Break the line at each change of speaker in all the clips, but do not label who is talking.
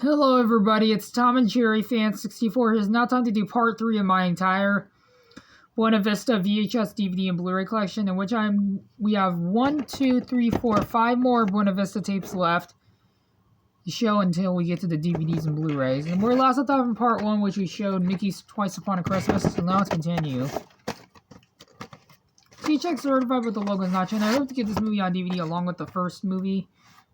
Hello everybody, it's Tom and Jerry Fan64 here. It's now time to do part 3 of my entire Buena Vista VHS, DVD, and Blu-ray collection, in which we have 1, 2, 3, 4, 5 more Buena Vista tapes left to show until we get to the DVDs and Blu-rays. And we're last left off in part 1, which we showed Mickey's Twice Upon a Christmas, so now let's continue. T-Check certified with the logo's not changed. I hope to get this movie on DVD along with the first movie,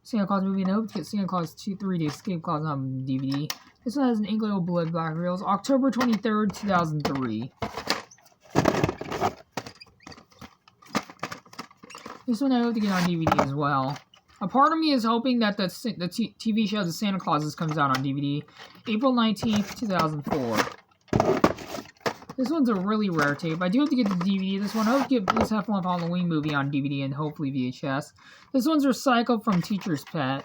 Santa Claus movie, and I hope to get Santa Claus 2, 3, The Escape Clause on DVD. This one has an Ingleo Blood Black Reels, October 23rd, 2003. This one I hope to get on DVD as well. A part of me is hoping that the TV show The Santa Clauses comes out on DVD, April 19th, 2004. This one's a really rare tape. I do have to get the DVD. This one, I hope to get Blues Half Month Halloween movie on DVD and hopefully VHS. This one's recycled from Teacher's Pet,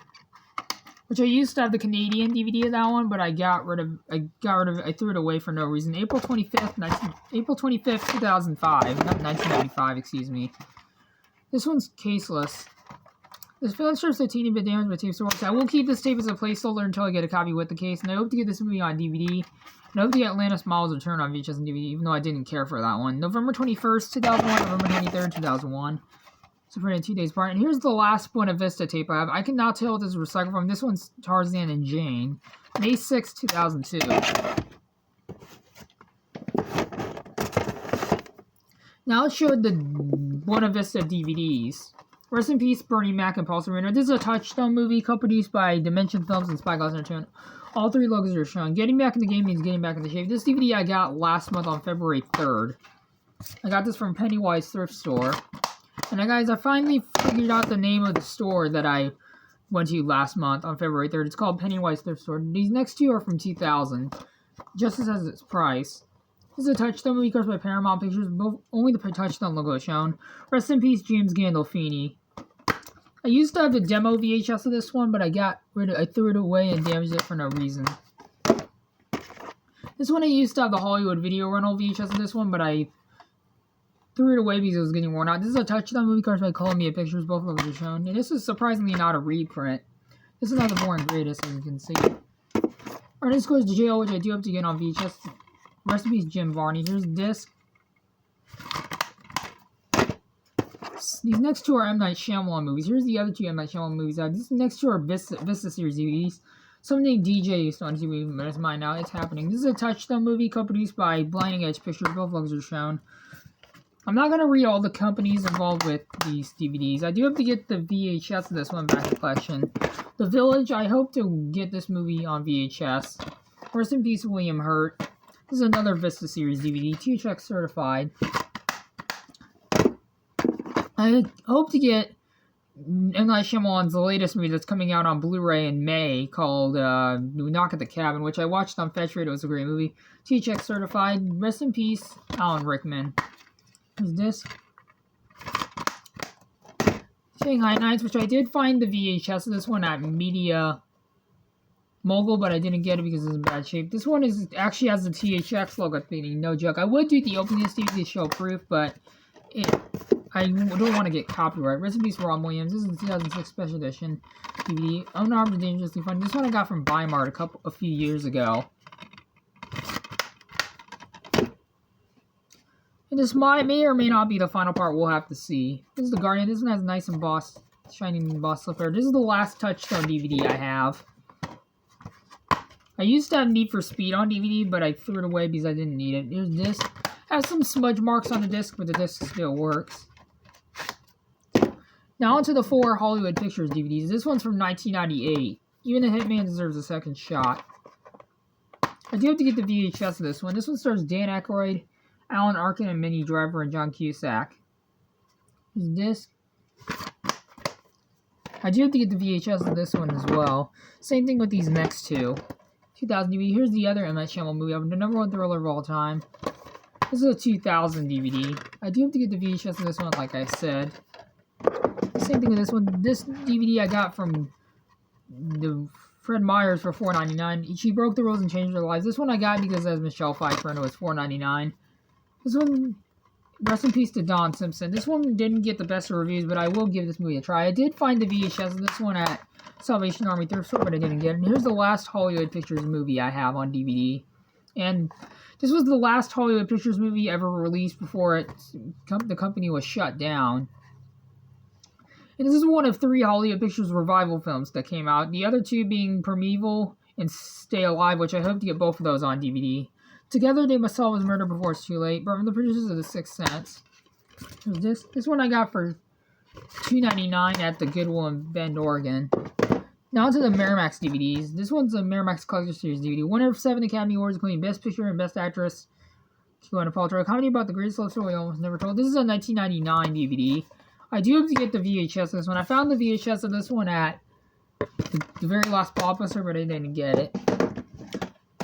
which I used to have the Canadian DVD of that one, but I threw it away for no reason. April 25th, 2005, not 1995, excuse me. This one's caseless. This film strips a teeny bit damaged by tape works. I will keep this tape as a placeholder until I get a copy with the case, and I hope to get this movie on DVD. And I hope to get Atlantis Miles Return on VHS and DVD, even though I didn't care for that one. November 21st, 2001, November 23rd, 2001. So printed 2 days apart. And here's the last Buena Vista tape I have. I can now tell what this is recycled from. This one's Tarzan and Jane. May 6th, 2002. Now let's show the Buena Vista DVDs. Rest in peace, Bernie Mac and Paul Sereno. This is a Touchstone movie co-produced by Dimension Films and Spyglass Entertainment. All 3 logos are shown. Getting back in the game means getting back in the shape. This DVD I got last month on February 3rd. I got this from Pennywise Thrift Store. And guys, I finally figured out the name of the store that I went to last month on February 3rd. It's called Pennywise Thrift Store. These next 2 are from 2000. Just as has its price. This is a Touchstone movie caused by Paramount Pictures. Only the Touchstone logo is shown. Rest in peace, James Gandolfini. I used to have the demo VHS of this one, but I threw it away and damaged it for no reason. This one I used to have the Hollywood Video Rental VHS of this one, but I threw it away because it was getting worn out. This is a Touchdown movie caused by Columbia Pictures. Both of them are shown. And this is surprisingly not a reprint. This is not the Born Greatest, as you can see. Alright, this goes to jail, which I do have to get on VHS. Rest in peace, Jim Varney. Here's the disc. These next 2 are M. Night Shyamalan movies. Here's the other 2 M. Night Shyamalan movies. These next 2 are Vista series DVDs. Someone DJ used to on TV, but it's mine now. It's happening. This is a Touchstone movie co-produced by Blinding Edge Pictures. Both logos are shown. I'm not going to read all the companies involved with these DVDs. I do have to get the VHS of this one back in collection. The Village, I hope to get this movie on VHS. Rest in peace, William Hurt. This is another Vista series DVD. T-Check certified. I hope to get M. Night Shyamalan's latest movie that's coming out on Blu-ray in May called Knock at the Cabin, which I watched on Fetch Rate. It was a great movie. T-Check certified. Rest in peace, Alan Rickman. Who's this? Shanghai Nights, which I did find the VHS of this one at Media Mogul, but I didn't get it because it's in bad shape. This one actually has the THX logo thing, no joke. I would do the opening of this DVD to show proof, but I don't want to get copyright. Rest in peace, Ron Williams. This is a 2006 special edition DVD. Unarmed and Dangerously Fun. This one I got from Weimar a few years ago. And this may or may not be the final part. We'll have to see. This is The Guardian. This one has nice embossed, shining embossed slipper. This is the last Touchstone DVD I have. I used to have Need for Speed on DVD, but I threw it away because I didn't need it. Here's this. Has some smudge marks on the disc, but the disc still works. Now onto the 4 Hollywood Pictures DVDs. This one's from 1998. Even the Hitman deserves a second shot. I do have to get the VHS of this one. This one stars Dan Aykroyd, Alan Arkin, and Minnie Driver, and John Cusack. Here's the disc. I do have to get the VHS of this one as well. Same thing with these next 2. 2000 DVD. Here's the other M. Night Shyamalan movie. The #1 thriller of all time. This is a 2000 DVD. I do have to get the VHS of this one, like I said. Same thing with this one. This DVD I got from the Fred Meyers for $4.99. She Broke the Rules and Changed Their Lives. This one I got because as Michelle Pfeiffer, and it was $4.99. This one, rest in peace to Don Simpson. This one didn't get the best of reviews, but I will give this movie a try. I did find the VHS of this one at Salvation Army thrift store, but I didn't get it. And here's the last Hollywood Pictures movie I have on DVD. And this was the last Hollywood Pictures movie ever released before the company was shut down. And this is one of 3 Hollywood Pictures revival films that came out. The other 2 being Primeval and Stay Alive, which I hope to get both of those on DVD. Together, they must solve his murder before it's too late. But from the producers of The Sixth Sense. This one I got for $2.99 at the Goodwill in Bend, Oregon. Now to the Miramax DVDs. This one's a Miramax Collector Series DVD. Winner of 7 Academy Awards, including Best Picture and Best Actress. Gwyneth Paltrow. A comedy about the greatest love story almost never told. This is a 1999 DVD. I do have to get the VHS of this one. I found the VHS of this one at the very last Blockbuster, but I didn't get it.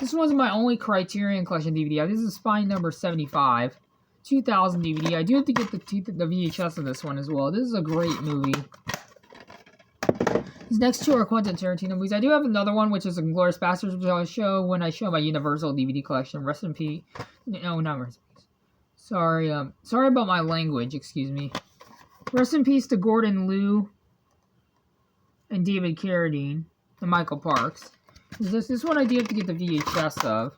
This one's my only Criterion Collection DVD. This is Spine number 75. 2000 DVD. I do have to get the VHS of this one as well. This is a great movie. These next 2 are Quentin Tarantino movies. I do have another one, which is Inglourious Basterds, which I'll show when I show my Universal DVD collection. Rest in peace. No, not rest in peace. Sorry about my language. Excuse me. Rest in peace to Gordon Liu and David Carradine and Michael Parks. This one I do have to get the VHS of.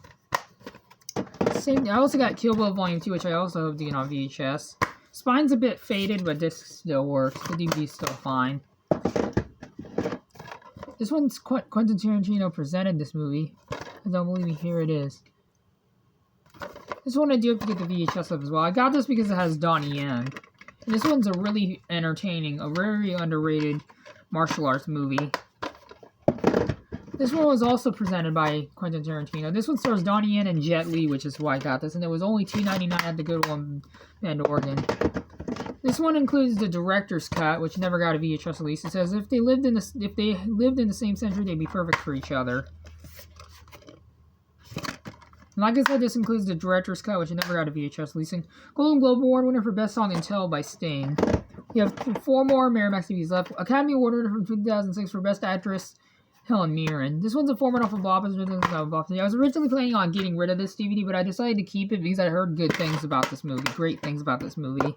I also got Kill Bill Volume 2, which I also hope to get on VHS. Spine's a bit faded, but disc still works. The DVD's still fine. This one's Quentin Tarantino presented this movie. I don't believe me. Here it is. This one I do have to get the VHS of as well. I got this because it has Donnie Yen. And this one's a really entertaining, a very underrated martial arts movie. This one was also presented by Quentin Tarantino. This one stars Donnie Yen and Jet Li, which is why I got this. And it was only $2.99 at the Goodwill in Bend, Oregon. This one includes the director's cut, which never got a VHS release. It says if they lived in the same century, they'd be perfect for each other. And like I said, this includes the director's cut, which never got a VHS releasing. Golden Globe Award winner for Best Song and Tell by Sting. We have 4 more Miramax DVDs left. Academy Award winner from 2006 for Best Actress, Helen Mirren. This one's a format off of Blockbuster. I was originally planning on getting rid of this DVD, but I decided to keep it because I heard good things about this movie. Great things about this movie.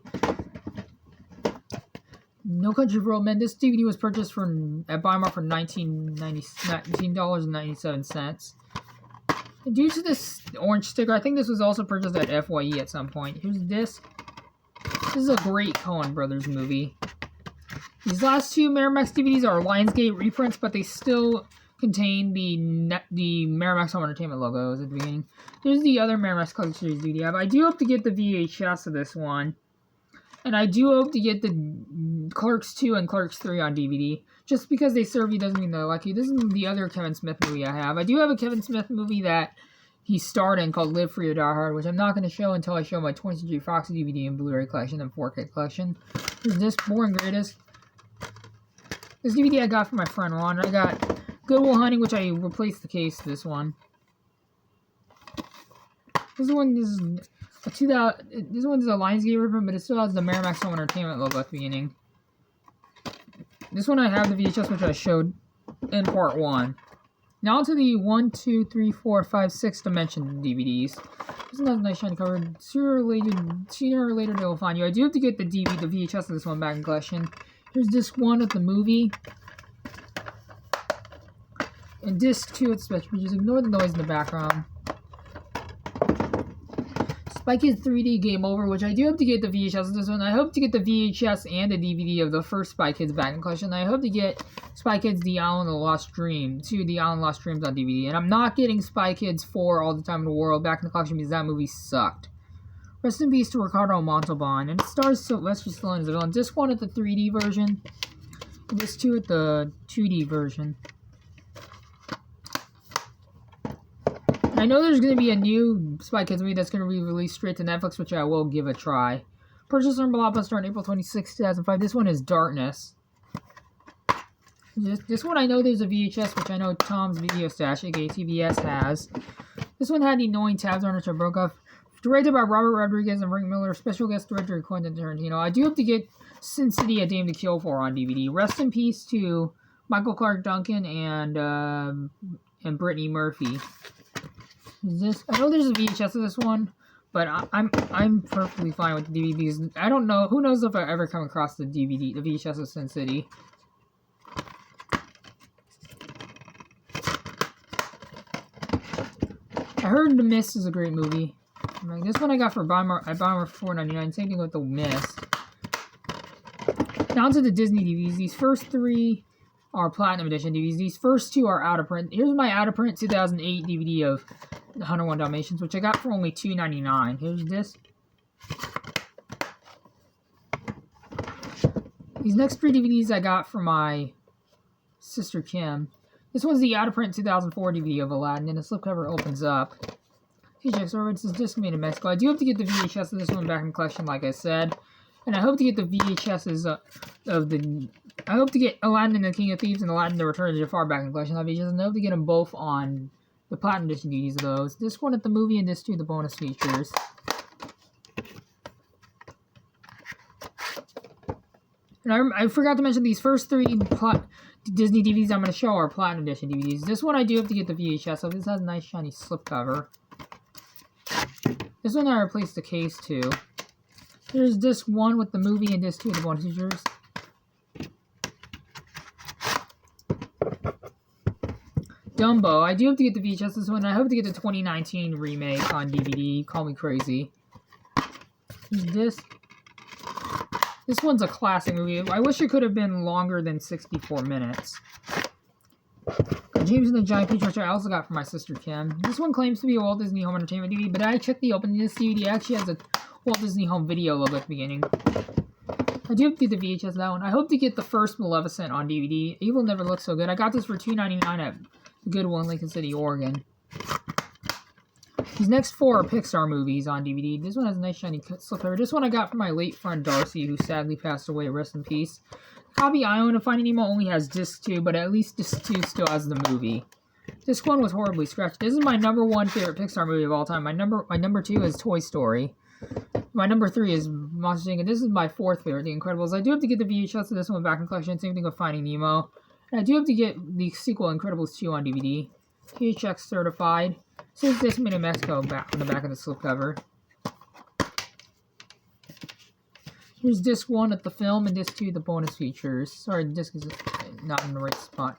No Country for Old Men. This DVD was purchased at Weimar for $19.97. Due to this orange sticker, I think this was also purchased at FYE at some point. Here's the disc. This is a great Coen Brothers movie. These last 2 Miramax DVDs are Lionsgate reprints, but they still contain the Miramax Home Entertainment logos at the beginning. Here's the other Miramax Collector Series DVD. I do hope to get the VHS of this one. And I do hope to get the Clerks 2 and Clerks 3 on DVD. Just because they serve you doesn't mean they like you. This is the other Kevin Smith movie I have. I do have a Kevin Smith movie that he starred in called Live Free or Die Hard, which I'm not going to show until I show my 20th Century Fox DVD and Blu-ray collection and 4K collection. Here's this Born Greatest. This DVD I got from my friend Ron. I got Good Will Hunting, which I replaced the case to this one. This one's a Lionsgate reprint, but it still has the Miramax Home Entertainment logo at the beginning. This one I have the VHS, which I showed in part 1. Now to the 1, 2, 3, 4, 5, 6 dimension DVDs. This one has a nice shiny cover. Sooner or later they will find you. I do have to get the VHS of this one back in collection. Here's disc 1 of the movie. And disc 2 it's special. Just ignore the noise in the background. Spy Kids 3D Game Over, which I do hope to get the VHS of this one. I hope to get the VHS and the DVD of the first Spy Kids back in collection. I hope to get Spy Kids The Island of the Lost Dream, The Island Lost Dreams on DVD. And I'm not getting Spy Kids 4 All the Time in the World back in the collection because that movie sucked. Rest in peace to Ricardo Montalban. And it stars Sylvester Stallone as a villain. Disc 1 at the 3D version. And disc 2 at the 2D version. I know there's going to be a new Spy Kids movie that's going to be released straight to Netflix, which I will give a try. Purchased on Blockbuster on April 26, 2005. This one is Darkness. This one I know there's a VHS, which I know Tom's Video Stash, aka TBS, has. This one had the annoying tabs on it, which I broke off. Directed by Robert Rodriguez and Frank Miller. Special guest director Quentin Tarantino. I do have to get Sin City: A Dame to Kill For on DVD. Rest in peace to Michael Clark Duncan and Brittany Murphy. I know there's a VHS of this one, but I'm perfectly fine with the DVDs. I don't know. Who knows if I ever come across the VHS of Sin City. I heard The Mist is a great movie. This one I got for I bought them for $4.99. Same thing with The Mist. Now to the Disney DVDs. These first 3 are Platinum Edition DVDs. These first 2 are out of print. Here's my out of print 2008 DVD of 101 Dalmatians, which I got for only $2.99. Here's this. These next 3 DVDs I got from my sister Kim. This one's the out of print 2004 DVD of Aladdin, and the slipcover opens up. This is disc made in Mexico. I do hope to get the VHS of this one back in the collection, like I said. And I hope to get the VHSs I hope to get Aladdin and the King of Thieves and Aladdin the Return of Jafar back in the collection of VHS, and I hope to get them both on the Platinum Edition DVDs of those. This one at the movie and this 2 the bonus features. And I forgot to mention these first 3 Disney DVDs I'm going to show are Platinum Edition DVDs. This one I do have to get the VHS, so this has a nice shiny slipcover. This one I replaced the case to. Here's disc 1 with the movie and disc 2 with the bonus features. Dumbo. I do have to get the VHS this one. I hope to get the 2019 remake on DVD. Call me crazy. Here's this. This one's a classic movie. I wish it could have been longer than 64 minutes. James and the Giant Peach, which I also got from my sister Kim. This one claims to be a Walt Disney Home Entertainment DVD, but I checked the opening. This DVD actually has a Walt Disney Home Video logo at the beginning. I do have to get the VHS of that one. I hope to get the first Maleficent on DVD. Evil Never Looks So Good. I got this for $2.99 at Goodwill in Lincoln City, Oregon. These next 4 are Pixar movies on DVD. This one has a nice shiny slipcover. This one I got from my late friend Darcy, who sadly passed away. Rest in peace. The copy I own of Finding Nemo only has disc 2, but at least disc 2 still has the movie. Disc 1 was horribly scratched. This is my #1 favorite Pixar movie of all time. My number 2 is Toy Story. My number 3 is Monsters, Inc. And this is my 4th favorite, The Incredibles. I do have to get the VHS of this one back in collection. Same thing with Finding Nemo. And I do have to get the sequel, Incredibles 2, on DVD. THX certified. Says this made in Mexico on the back of the slipcover. Here's disc 1 at the film and disc 2 the bonus features. Sorry, the disc is not in the right spot.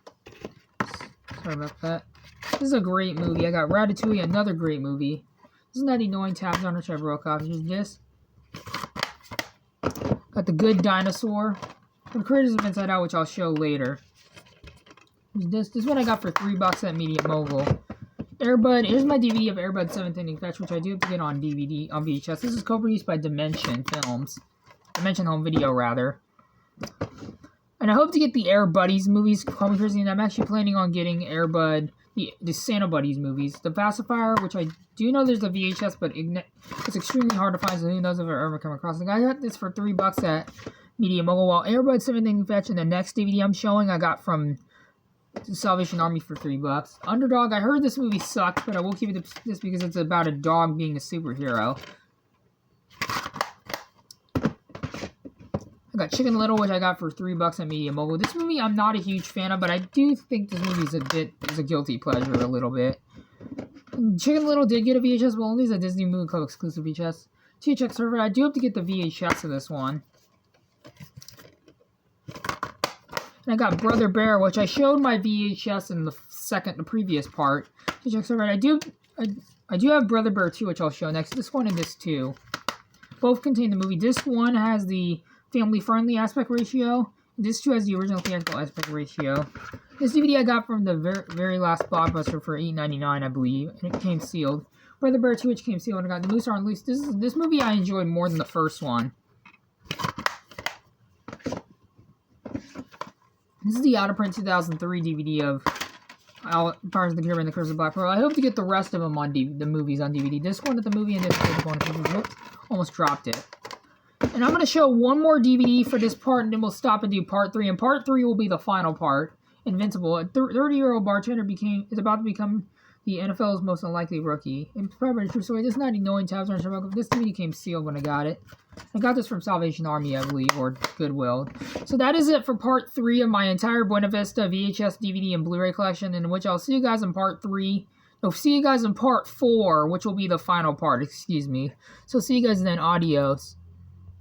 Sorry about that. This is a great movie. I got Ratatouille, another great movie. Isn't that annoying tabs on which I broke off? Here's this. Got The Good Dinosaur. The creators of Inside Out, which I'll show later. Here's this. This one I got for $3 at Media Mogul. Airbud. Here's my DVD of Airbud 7th Inning Fetch, which I do have to get on DVD, on VHS. This is co-produced by Dimension Films. Dimension Home Video, rather. And I hope to get the Air Buddies movies. Call me crazy, and I'm actually planning on getting Airbud, the Santa Buddies movies. The Pacifier, which I do know there's a VHS, but it's extremely hard to find, so who knows if I've ever come across it. I got this for $3 at Media Mogul, while Airbud 7th Inning Fetch and the next DVD I'm showing I got from the Salvation Army for $3. Underdog, I heard this movie sucks, but I will keep it this because it's about a dog being a superhero. I got Chicken Little, which I got for $3 at Media Mogul. This movie I'm not a huge fan of, but I do think this movie is a guilty pleasure a little bit. Chicken Little did get a VHS, but only as a Disney Movie Club exclusive VHS. THX server, I do have to get the VHS of this one. And I got Brother Bear, which I showed my VHS in the previous part. THX server, I do have Brother Bear 2, which I'll show next. This one and this 2. Both contain the movie. Disc 1 has the family-friendly aspect ratio. Disc 2 has the original theatrical aspect ratio. This DVD I got from the very last Blockbuster for $8.99, I believe, and it came sealed. Brother Bear 2, which came sealed, and I got the Moose on Loose. This movie I enjoyed more than the first one. This is the out-of-print 2003 DVD of Pirates of the Caribbean: The Curse of Black Pearl. I hope to get the rest of them on the movies on DVD. This one at the movie and this one. Almost dropped it. And I'm going to show one more DVD for this part, and then we'll stop and do part 3. And part 3 will be the final part. Invincible. A 30-year-old bartender is about to become the NFL's most unlikely rookie. It's probably a true story. This is not annoying tabs on Sherlock. This DVD came sealed when I got it. I got this from Salvation Army, I believe, or Goodwill. So that is it for part 3 of my entire Buena Vista VHS, DVD, and Blu-ray collection, in which I'll see you guys in part 3. No, see you guys in part 4, which will be the final part, excuse me. So see you guys then. Adios.